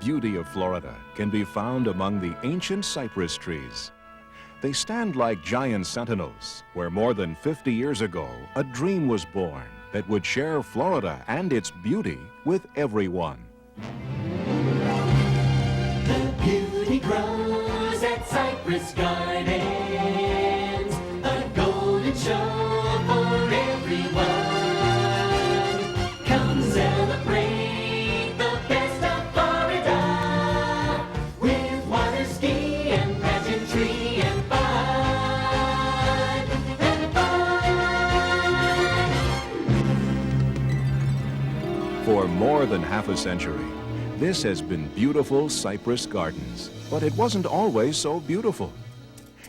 beauty of Florida can be found among the ancient cypress trees. They stand like giant sentinels, where more than 50 years ago, a dream was born that would share Florida and its beauty with everyone. The beauty grows at Cypress Gardens, a golden show for everyone. Come celebrate the best of Florida with water ski and pageantry and fun and fun. For more than half a century, this has been beautiful Cypress Gardens, but it wasn't always so beautiful.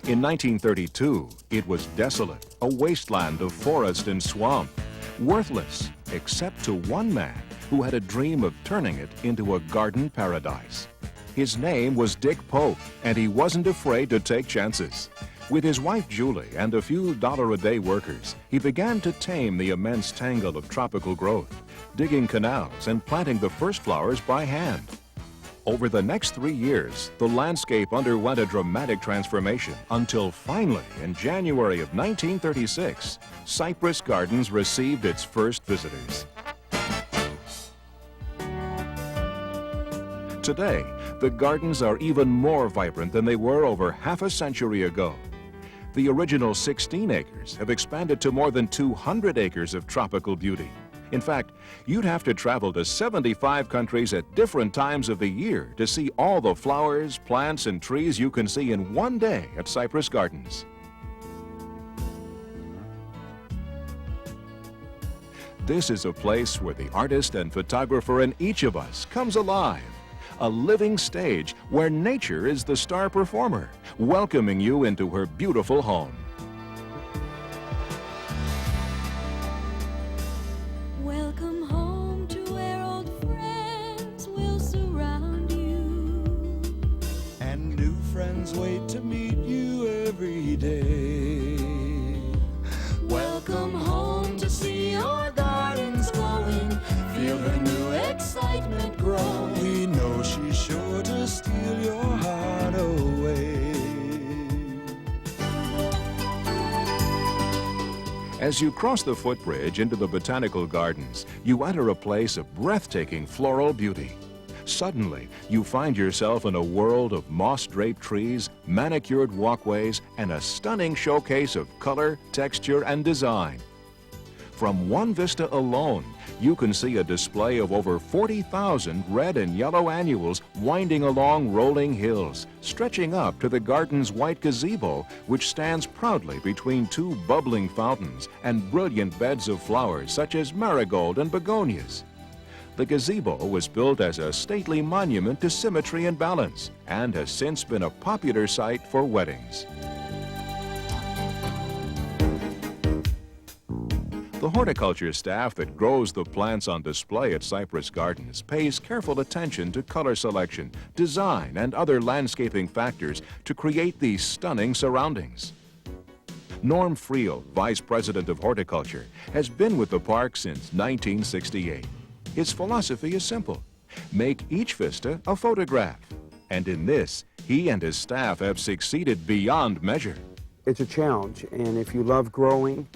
In 1932, it was desolate, a wasteland of forest and swamp, worthless except to one man who had a dream of turning it into a garden paradise. His name was Dick Pope, and he wasn't afraid to take chances. With his wife Julie and a few dollar-a-day workers, he began to tame the immense tangle of tropical growth, digging canals and planting the first flowers by hand. Over the next 3 years, the landscape underwent a dramatic transformation until finally, in January of 1936, Cypress Gardens received its first visitors. Today, the gardens are even more vibrant than they were over half a century ago. The original 16 acres have expanded to more than 200 acres of tropical beauty. In fact, you'd have to travel to 75 countries at different times of the year to see all the flowers, plants, and trees you can see in one day at Cypress Gardens. This is a place where the artist and photographer in each of us comes alive. A living stage where nature is the star performer, welcoming you into her beautiful home. Welcome home to where old friends will surround you. And new friends wait to meet you every day. Welcome home to see your gardens glowing. Feel the new excitement grow. We know she's sure to steal your heart away. As you cross the footbridge into the botanical gardens, you enter a place of breathtaking floral beauty. Suddenly, you find yourself in a world of moss-draped trees, manicured walkways, and a stunning showcase of color, texture, and design. From one vista alone, you can see a display of over 40,000 red and yellow annuals winding along rolling hills, stretching up to the garden's white gazebo, which stands proudly between two bubbling fountains and brilliant beds of flowers such as marigold and begonias. The gazebo was built as a stately monument to symmetry and balance and has since been a popular site for weddings. The horticulture staff that grows the plants on display at Cypress Gardens pays careful attention to color selection, design, and other landscaping factors to create these stunning surroundings. Norm Friel, Vice President of Horticulture, has been with the park since 1968. His philosophy is simple: make each vista a photograph. And in this, he and his staff have succeeded beyond measure. It's a challenge, and if you love growing,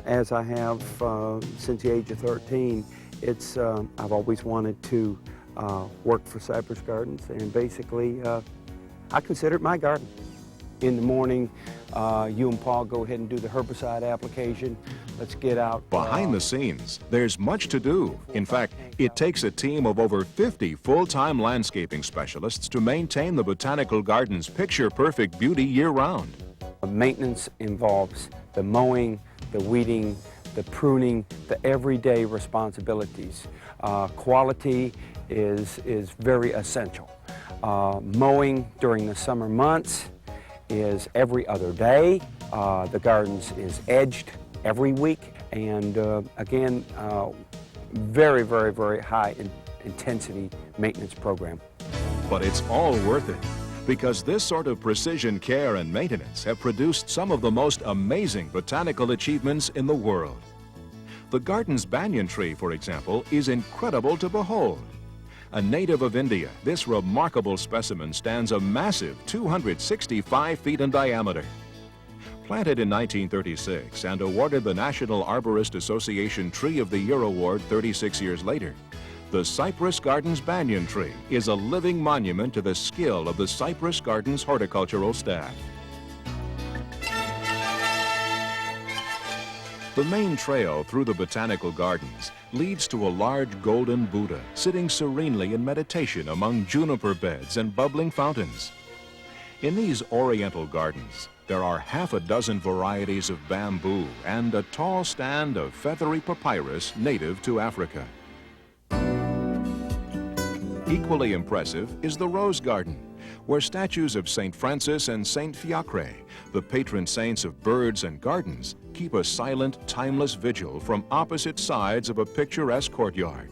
as I have since the age of 13, I've always wanted to work for Cypress Gardens, and basically I consider it my garden. In the morning, you and Paul go ahead and do the herbicide application. Let's get out. Behind the scenes, there's much to do. In fact, it takes a team of over 50 full-time landscaping specialists to maintain the botanical garden's picture-perfect beauty year-round. Maintenance involves the mowing, the weeding, the pruning, the everyday responsibilities. Quality is very essential. Mowing during the summer months is every other day. The gardens is edged every week, and again, very, very, very high intensity maintenance program. But it's all worth it, because this sort of precision care and maintenance have produced some of the most amazing botanical achievements in the world. The garden's banyan tree, for example, is incredible to behold. A native of India, this remarkable specimen stands a massive 265 feet in diameter. Planted in 1936 and awarded the National Arborist Association Tree of the Year Award 36 years later, the Cypress Gardens banyan tree is a living monument to the skill of the Cypress Gardens horticultural staff. The main trail through the botanical gardens leads to a large golden Buddha sitting serenely in meditation among juniper beds and bubbling fountains. In these oriental gardens, there are half a dozen varieties of bamboo and a tall stand of feathery papyrus native to Africa. Equally impressive is the Rose Garden, where statues of St. Francis and St. Fiacre, the patron saints of birds and gardens, keep a silent, timeless vigil from opposite sides of a picturesque courtyard.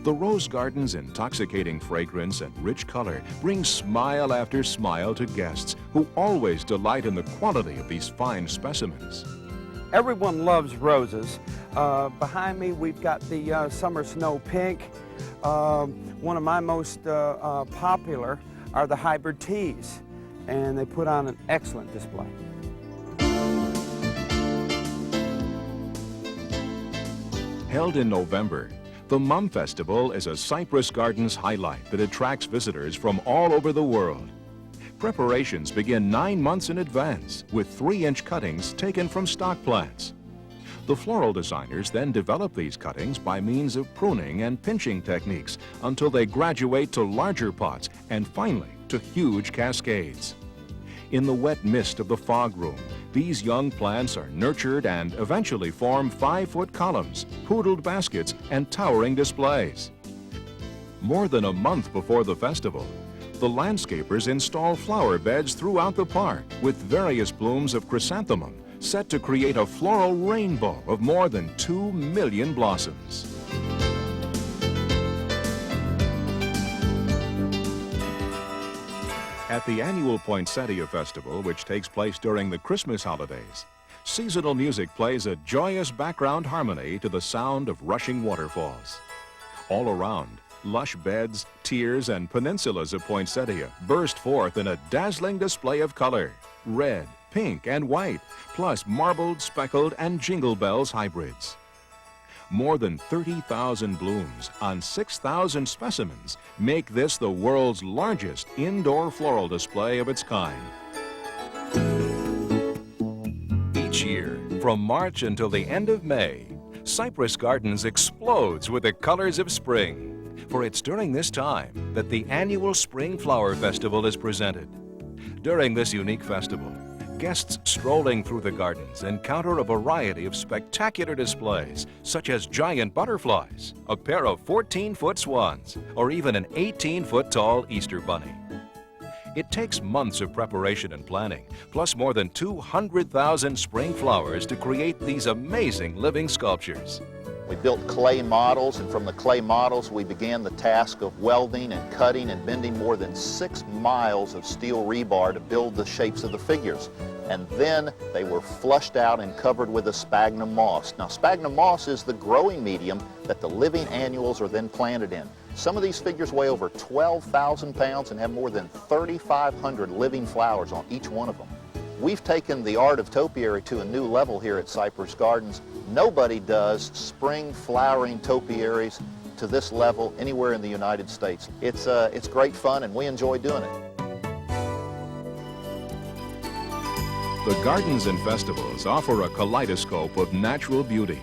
The Rose Garden's intoxicating fragrance and rich color bring smile after smile to guests who always delight in the quality of these fine specimens. Everyone loves roses. Behind me we've got the Summer Snow Pink. One of my most popular are the hybrid teas, and they put on an excellent display. Held in November, the Mum Festival is a Cypress Gardens highlight that attracts visitors from all over the world. Preparations begin 9 months in advance with 3-inch cuttings taken from stock plants. The floral designers then develop these cuttings by means of pruning and pinching techniques until they graduate to larger pots and finally to huge cascades. In the wet mist of the fog room, these young plants are nurtured and eventually form 5-foot columns, poodled baskets, and towering displays. More than a month before the festival, the landscapers install flower beds throughout the park with various blooms of chrysanthemum, set to create a floral rainbow of more than 2 million blossoms. At the annual Poinsettia Festival, which takes place during the Christmas holidays, seasonal music plays a joyous background harmony to the sound of rushing waterfalls. All around, lush beds, tiers, and peninsulas of poinsettia burst forth in a dazzling display of color: red, pink, and white, plus marbled, speckled, and jingle bells hybrids. More than 30,000 blooms on 6,000 specimens make this the world's largest indoor floral display of its kind. Each year, from March until the end of May, Cypress Gardens explodes with the colors of spring. For it's during this time that the annual Spring Flower Festival is presented. During this unique festival, guests strolling through the gardens encounter a variety of spectacular displays, such as giant butterflies, a pair of 14-foot swans, or even an 18-foot-tall Easter bunny. It takes months of preparation and planning, plus more than 200,000 spring flowers to create these amazing living sculptures. We built clay models, and from the clay models we began the task of welding and cutting and bending more than 6 miles of steel rebar to build the shapes of the figures. And then they were flushed out and covered with a sphagnum moss. Now, sphagnum moss is the growing medium that the living annuals are then planted in. Some of these figures weigh over 12,000 pounds and have more than 3,500 living flowers on each one of them. We've taken the art of topiary to a new level here at Cypress Gardens. Nobody does spring flowering topiaries to this level anywhere in the United States. It's great fun, and we enjoy doing it. The gardens and festivals offer a kaleidoscope of natural beauty.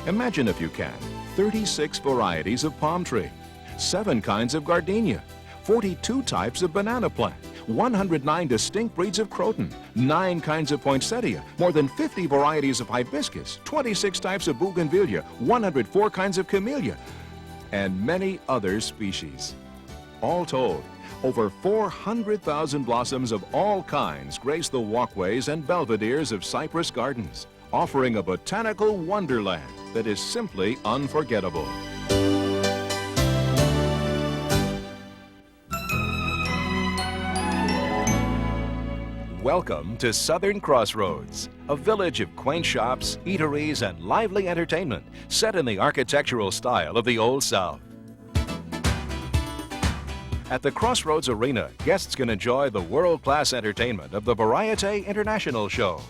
Imagine, if you can, 36 varieties of palm tree, 7 kinds of gardenia, 42 types of banana plant, 109 distinct breeds of croton, 9 kinds of poinsettia, more than 50 varieties of hibiscus, 26 types of bougainvillea, 104 kinds of camellia, and many other species. All told, over 400,000 blossoms of all kinds grace the walkways and belvederes of Cypress Gardens, offering a botanical wonderland that is simply unforgettable. Welcome to Southern Crossroads, a village of quaint shops, eateries, and lively entertainment set in the architectural style of the Old South. At the Crossroads Arena, guests can enjoy the world-class entertainment of the Variete International Show.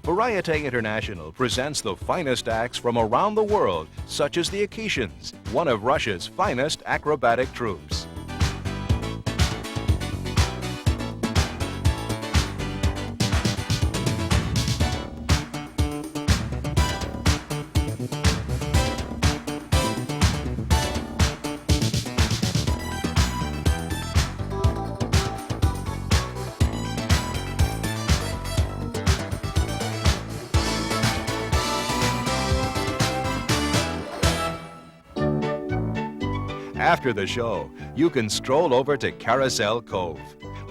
Variete International presents the finest acts from around the world, such as the Akitians, one of Russia's finest acrobatic troupes. After the show, you can stroll over to Carousel Cove.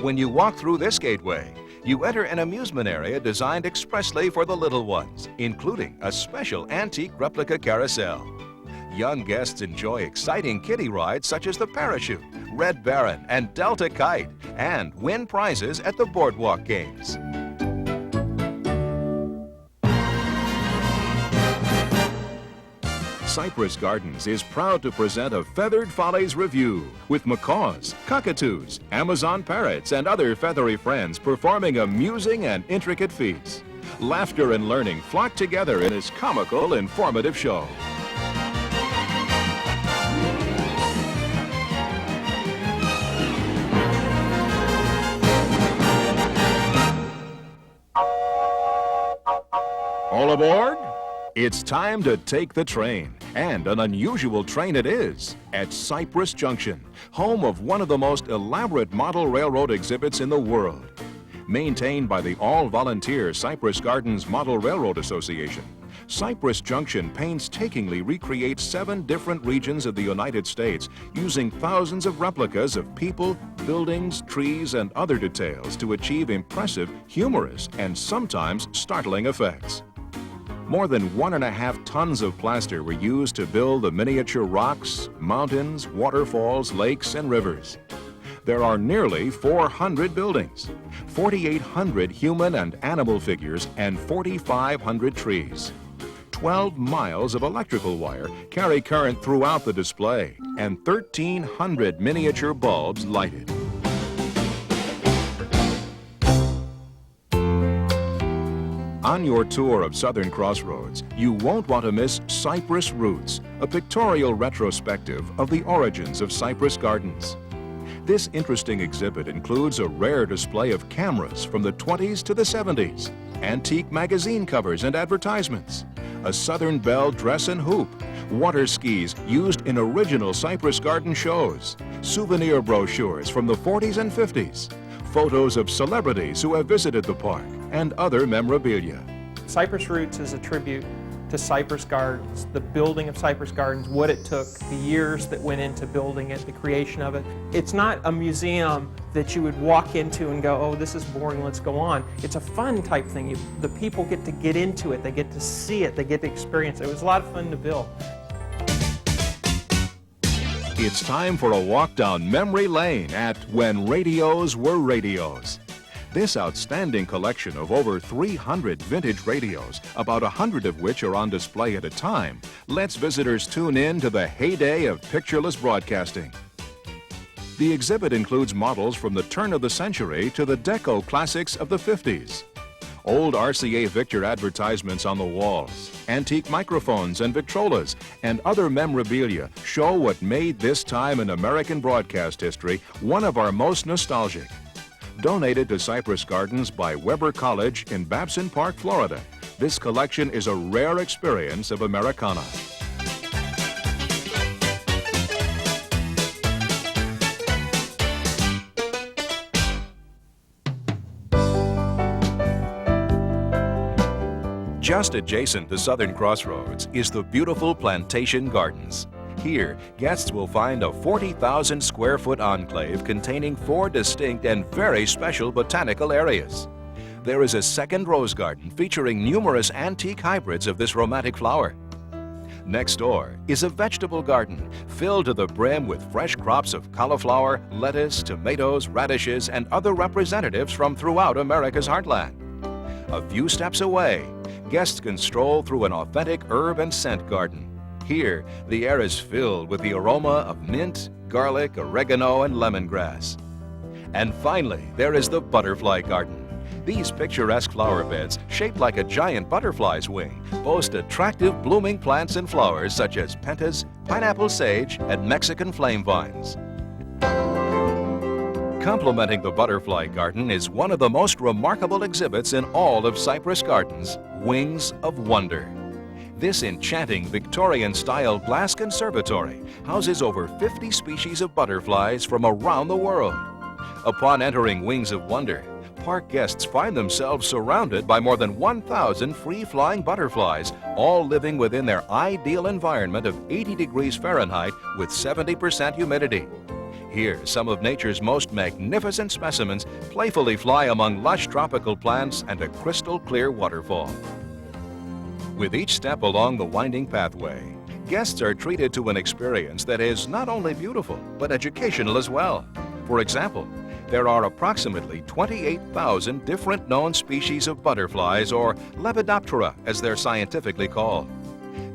When you walk through this gateway, you enter an amusement area designed expressly for the little ones, including a special antique replica carousel. Young guests enjoy exciting kiddie rides such as the Parachute, Red Baron, and Delta Kite, and win prizes at the Boardwalk Games. Cypress Gardens is proud to present a Feathered Follies review with macaws, cockatoos, Amazon parrots, and other feathery friends performing amusing and intricate feats. Laughter and learning flock together in this comical, informative show. All aboard? It's time to take the train, and an unusual train it is, at Cypress Junction, home of one of the most elaborate model railroad exhibits in the world. Maintained by the all-volunteer Cypress Gardens Model Railroad Association, Cypress Junction painstakingly recreates 7 different regions of the United States using thousands of replicas of people, buildings, trees, and other details to achieve impressive, humorous, and sometimes startling effects. More than 1.5 tons of plaster were used to build the miniature rocks, mountains, waterfalls, lakes, and rivers. There are nearly 400 buildings, 4,800 human and animal figures, and 4,500 trees. 12 miles of electrical wire carry current throughout the display, and 1,300 miniature bulbs lighted. On your tour of Southern Crossroads, you won't want to miss Cypress Roots, a pictorial retrospective of the origins of Cypress Gardens. This interesting exhibit includes a rare display of cameras from the 20s to the 70s, antique magazine covers and advertisements, a Southern Belle dress and hoop, water skis used in original Cypress Garden shows, souvenir brochures from the 40s and 50s, photos of celebrities who have visited the park, and other memorabilia. Cypress Roots is a tribute to Cypress Gardens, the building of Cypress Gardens, what it took, the years that went into building it, the creation of it. It's not a museum that you would walk into and go, oh, this is boring, let's go on. It's a fun type thing. The people get into it, they get to see it, they get to experience it. It was a lot of fun to build. It's time for a walk down memory lane at When Radios Were Radios. This outstanding collection of over 300 vintage radios, about 100 of which are on display at a time, lets visitors tune in to the heyday of pictureless broadcasting. The exhibit includes models from the turn of the century to the deco classics of the 50s. Old RCA Victor advertisements on the walls, antique microphones and Victrolas, and other memorabilia show what made this time in American broadcast history one of our most nostalgic. Donated to Cypress Gardens by Weber College in Babson Park, Florida, this collection is a rare experience of Americana. Just adjacent to Southern Crossroads is the beautiful Plantation Gardens. Here, guests will find a 40,000 square foot enclave containing 4 distinct and very special botanical areas. There is a second rose garden featuring numerous antique hybrids of this romantic flower. Next door is a vegetable garden filled to the brim with fresh crops of cauliflower, lettuce, tomatoes, radishes, and other representatives from throughout America's heartland. A few steps away, guests can stroll through an authentic herb and scent garden. Here, the air is filled with the aroma of mint, garlic, oregano, and lemongrass. And finally, there is the butterfly garden. These picturesque flower beds, shaped like a giant butterfly's wing, boast attractive blooming plants and flowers such as pentas, pineapple sage, and Mexican flame vines. Complementing the butterfly garden is one of the most remarkable exhibits in all of Cypress Gardens, Wings of Wonder. This enchanting Victorian-style glass conservatory houses over 50 species of butterflies from around the world. Upon entering Wings of Wonder, park guests find themselves surrounded by more than 1,000 free-flying butterflies, all living within their ideal environment of 80 degrees Fahrenheit with 70% humidity. Here, some of nature's most magnificent specimens playfully fly among lush tropical plants and a crystal-clear waterfall. With each step along the winding pathway, guests are treated to an experience that is not only beautiful, but educational as well. For example, there are approximately 28,000 different known species of butterflies, or Lepidoptera as they're scientifically called.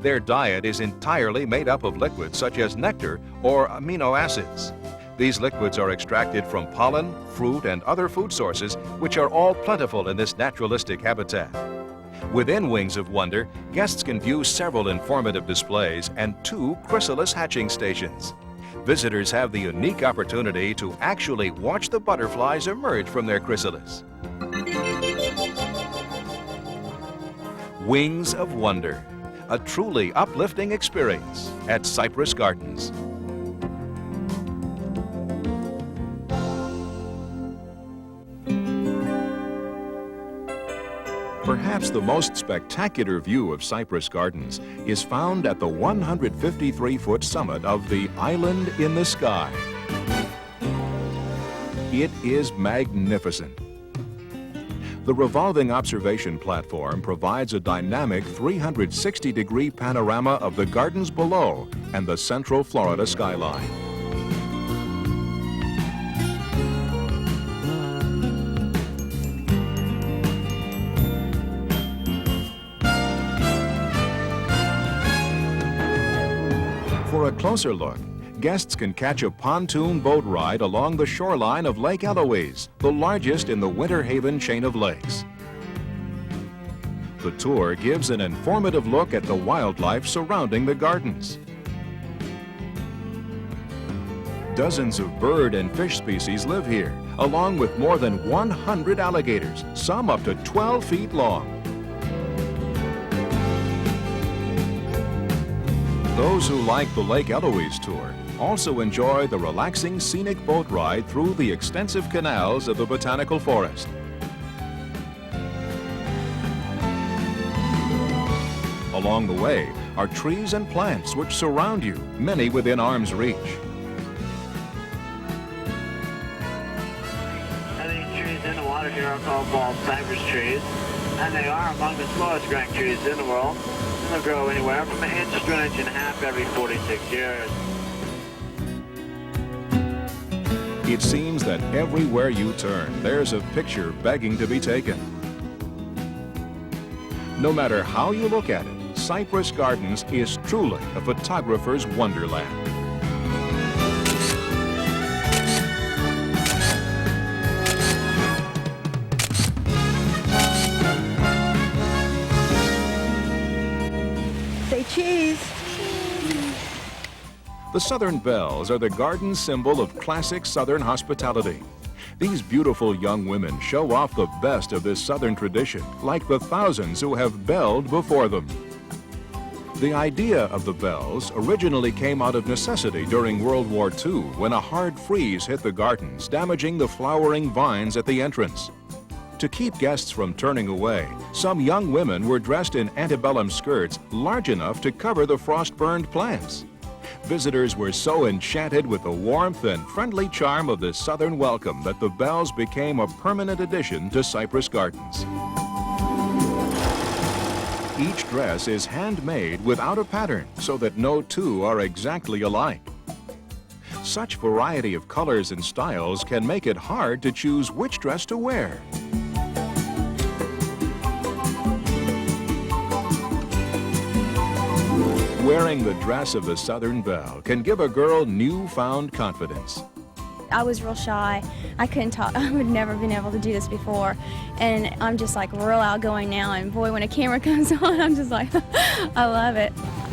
Their diet is entirely made up of liquids such as nectar or amino acids. These liquids are extracted from pollen, fruit, and other food sources, which are all plentiful in this naturalistic habitat. Within Wings of Wonder, guests can view several informative displays and 2 chrysalis hatching stations. Visitors have the unique opportunity to actually watch the butterflies emerge from their chrysalis. Wings of Wonder, a truly uplifting experience at Cypress Gardens. Perhaps the most spectacular view of Cypress Gardens is found at the 153-foot summit of the Island in the Sky. It is magnificent. The revolving observation platform provides a dynamic 360-degree panorama of the gardens below and the central Florida skyline. For a closer look, guests can catch a pontoon boat ride along the shoreline of Lake Eloise, the largest in the Winter Haven chain of lakes. The tour gives an informative look at the wildlife surrounding the gardens. Dozens of bird and fish species live here, along with more than 100 alligators, some up to 12 feet long. Those who like the Lake Eloise tour also enjoy the relaxing scenic boat ride through the extensive canals of the botanical forest. Along the way are trees and plants which surround you, many within arm's reach. These trees in the water here are called bald cypress trees, and they are among the slowest growing trees in the world. They'll grow anywhere from an inch to an inch and a half every 46 years. It seems that everywhere you turn, there's a picture begging to be taken. No matter how you look at it, Cypress Gardens is truly a photographer's wonderland. Say cheese. The Southern Belles are the garden symbol of classic Southern hospitality. These beautiful young women show off the best of this Southern tradition, like the thousands who have belled before them. The idea of the bells originally came out of necessity during World War II, when a hard freeze hit the gardens, damaging the flowering vines at the entrance. To keep guests from turning away, some young women were dressed in antebellum skirts large enough to cover the frost-burned plants. Visitors were so enchanted with the warmth and friendly charm of this Southern welcome that the bells became a permanent addition to Cypress Gardens. Each dress is handmade without a pattern, so that no two are exactly alike. Such variety of colors and styles can make it hard to choose which dress to wear. Wearing the dress of the Southern Belle can give a girl newfound confidence. I was real shy. I couldn't talk. I would never been able to do this before. And I'm just like real outgoing now. And boy, when a camera comes on, I'm just like, I love it.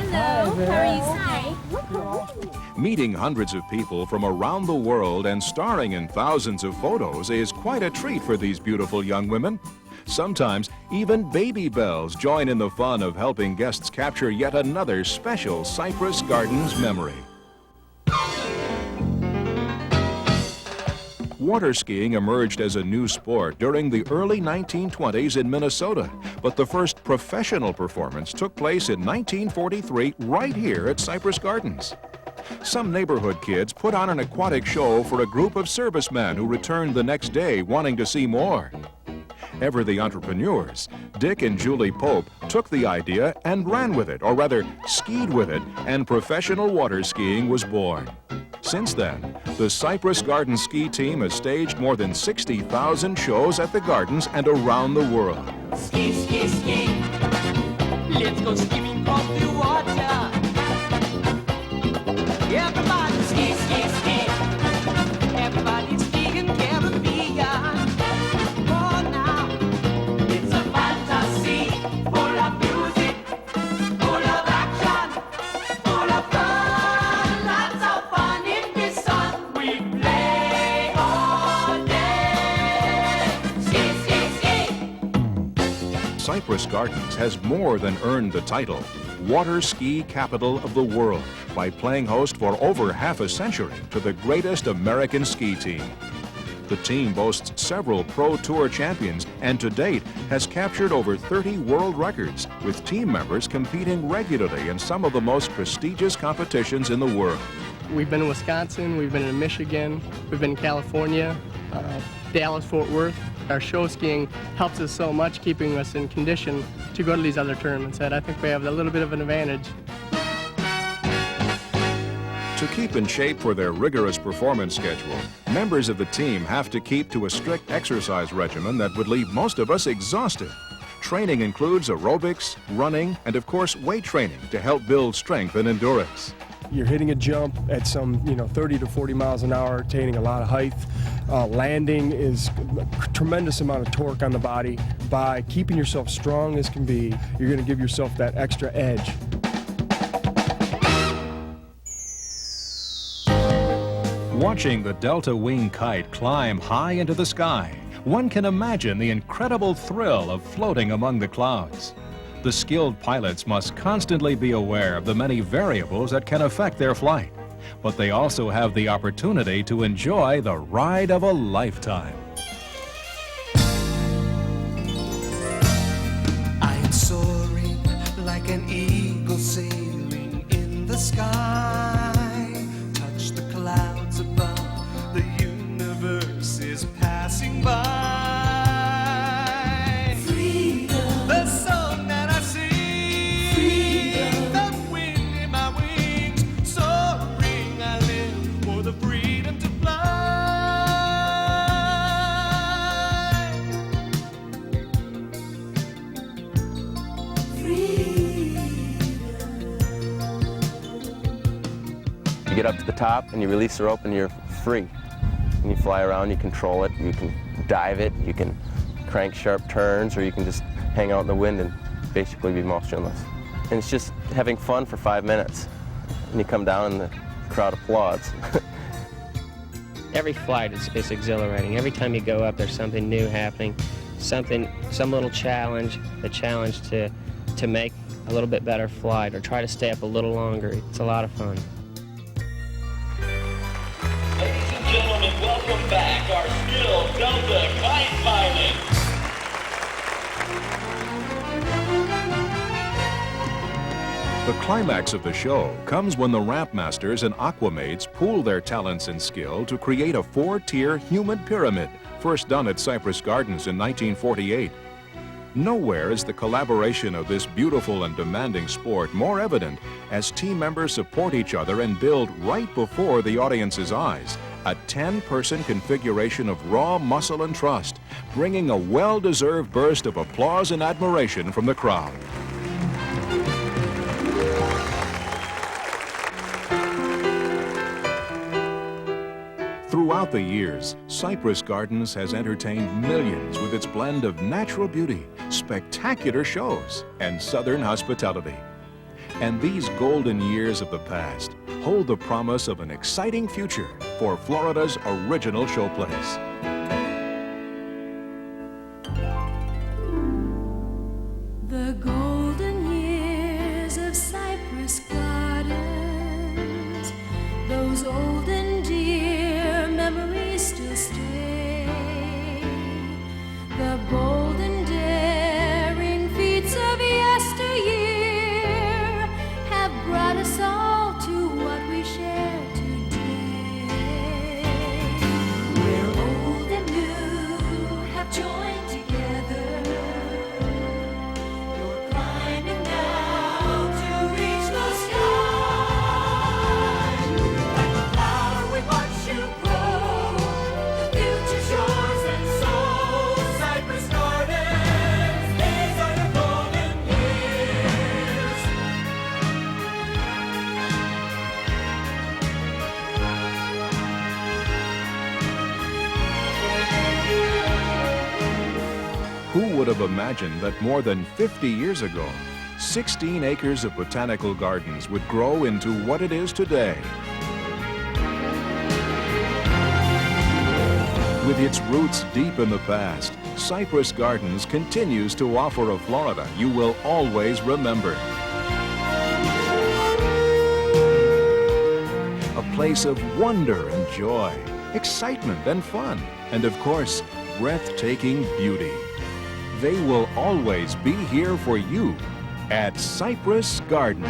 Hello, how are you today? Meeting hundreds of people from around the world and starring in thousands of photos is quite a treat for these beautiful young women. Sometimes even baby bells join in the fun of helping guests capture yet another special Cypress Gardens memory. Water skiing emerged as a new sport during the early 1920s in Minnesota, but the first professional performance took place in 1943 right here at Cypress Gardens. Some neighborhood kids put on an aquatic show for a group of servicemen who returned the next day wanting to see more. Ever the entrepreneurs, Dick and Julie Pope took the idea and ran with it, or rather skied with it, and professional water skiing was born. Since then, the Cypress Gardens ski team has staged more than 60,000 shows at the gardens and around the world. Ski, ski, ski. Let's go skiing across the water. Everybody ski, ski, ski. Everybody's skiing Caribbean. Oh, now it's a fantasy full of music, full of action, full of fun. Lots of fun in the sun. We play all day. Ski, ski, ski. Cypress Gardens has more than earned the title Water Ski Capital of the World by playing host for over half a century to the greatest American ski team. The team boasts several Pro Tour champions and to date has captured over 30 world records, with team members competing regularly in some of the most prestigious competitions in the world. We've been in Wisconsin, we've been in Michigan, we've been in California, Dallas, Fort Worth. Our show skiing helps us so much, keeping us in condition to go to these other tournaments, and I think we have a little bit of an advantage. To keep in shape for their rigorous performance schedule, members of the team have to keep to a strict exercise regimen that would leave most of us exhausted. Training includes aerobics, running, and of course weight training to help build strength and endurance. You're hitting a jump at some, 30 to 40 miles an hour, attaining a lot of height. Landing is a tremendous amount of torque on the body. By keeping yourself strong as can be, you're going to give yourself that extra edge. Watching the Delta Wing kite climb high into the sky, one can imagine the incredible thrill of floating among the clouds. The skilled pilots must constantly be aware of the many variables that can affect their flight, but they also have the opportunity to enjoy the ride of a lifetime. I am soaring like an eagle sailing in the sky. Touch the clouds above, the universe is passing by. Freedom, the song that I sing. Freedom, the wind in my wings. Soaring, I live for the freedom to fly. You get up to the top and you release the rope and you're free. And you fly around, you control it, you can dive it, you can crank sharp turns, or you can just hang out in the wind and basically be motionless. And it's just having fun for 5 minutes. And you come down and the crowd applauds. Every flight is exhilarating. Every time you go up, there's something new happening, some little challenge, the challenge to make a little bit better flight or try to stay up a little longer. It's a lot of fun. Ladies and gentlemen, welcome back our skilled Delta kite pilots. The climax of the show comes when the ramp masters and aquamaids pool their talents and skill to create a 4-tier human pyramid, first done at Cypress Gardens in 1948. Nowhere is the collaboration of this beautiful and demanding sport more evident as team members support each other and build right before the audience's eyes a 10-person configuration of raw muscle and trust, bringing a well-deserved burst of applause and admiration from the crowd. Throughout the years, Cypress Gardens has entertained millions with its blend of natural beauty, spectacular shows, and southern hospitality. And these golden years of the past hold the promise of an exciting future for Florida's original showplace. The golden years of Cypress Gardens, those old and dear memories still stay. The bold and daring feats of yesteryear have brought us all to what we share today. Where old and new have joined together. You're climbing now to reach the sky. Like a flower we watch you grow. The future's yours and so Cypress Gardens. These are your golden years. Who would have imagined that more than 50 years ago, 16 acres of botanical gardens would grow into what it is today? With its roots deep in the past, Cypress Gardens continues to offer a Florida you will always remember. A place of wonder and joy, excitement and fun, and of course, breathtaking beauty. They will always be here for you at Cypress Gardens.